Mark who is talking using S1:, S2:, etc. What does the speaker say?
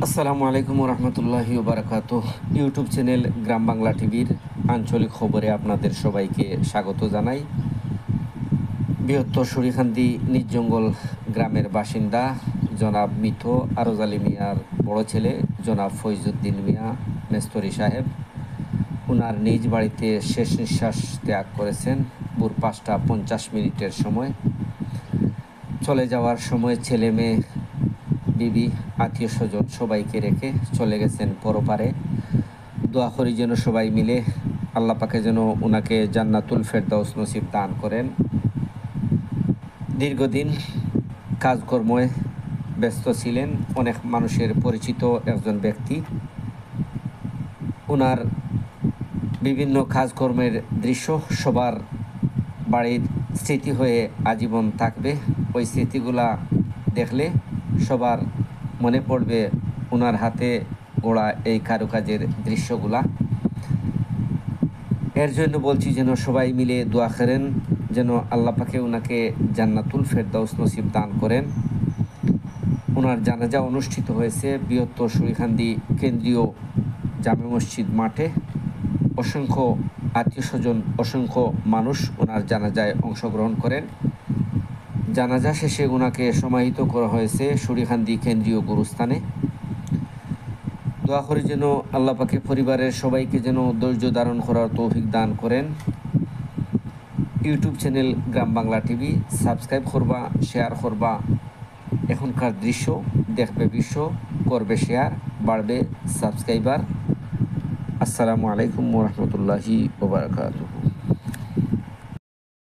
S1: আসসালামু আলাইকুম রহমতুল্লাহি ওবরাকাতুহ। ইউটিউব চ্যানেল গ্রাম বাংলা টিভির আঞ্চলিক খবরে আপনাদের সবাইকে স্বাগত জানাই। বৃহত্তর সরিখান্দি নিজ-জঙ্গল গ্রামের বাসিন্দা জনাব মিথ আরজ আলী মিয়ার বড় ছেলে জনাব ফৈজুদ্দিন মিয়া মেস্তরি সাহেব ওনার নিজ বাড়িতে শেষ নিঃশ্বাস ত্যাগ করেছেন ভোর 5টা 50 মিনিটের সময়। চলে যাওয়ার সময় ছেলে মেয়ে, বিবি, আত্মীয় স্বজন সবাইকে রেখে চলে গেছেন পরপারে। দোয়া করি যেন সবাই মিলে আল্লাহ পাকে যেন ওনাকে জান্নাতুল ফেরদাউস নসিব দান করেন। দীর্ঘদিন কাজকর্মে ব্যস্ত ছিলেন, অনেক মানুষের পরিচিত একজন ব্যক্তি। ওনার বিভিন্ন কাজকর্মের দৃশ্য সবার বাড়ির স্মৃতি হয়ে আজীবন থাকবে। ওই স্মৃতিগুলা দেখলে সবার মনে পড়বে ওনার হাতে গড়া এই কারুকাজের দৃশ্যগুলা। এর জন্য বলছি যেন সবাই মিলে দোয়া করেন যেন আল্লাহ পাকে ওনাকে জান্নাতুল ফেরদাউস নসিব দান করেন। ওনার জানাজা অনুষ্ঠিত হয়েছে বৃহত্তর সরিখান্দি কেন্দ্রীয় জামে মসজিদ মাঠে। অসংখ্য আত্মীয় স্বজন, অসংখ্য মানুষ ওনার জানাজায় অংশগ্রহণ করেন। জানাজা শেষে ওনাকে সমাহিত করা হয়েছে সরিখান্দি কেন্দ্রীয় গুরুস্থানে। দোয়া করি যেন আল্লাহ পাকে পরিবারের সবাইকে যেন ধৈর্য ধারণ করার তৌফিক দান করেন। ইউটিউব চ্যানেল গ্রাম বাংলা টিভি সাবস্ক্রাইব করবা, শেয়ার করবা। এখনকার দৃশ্য দেখবে বিশ্ব, করবে শেয়ার, বাড়বে সাবস্ক্রাইবার। আসসালামু আলাইকুম রহমতুল্লাহি ওবরাকাতুহু।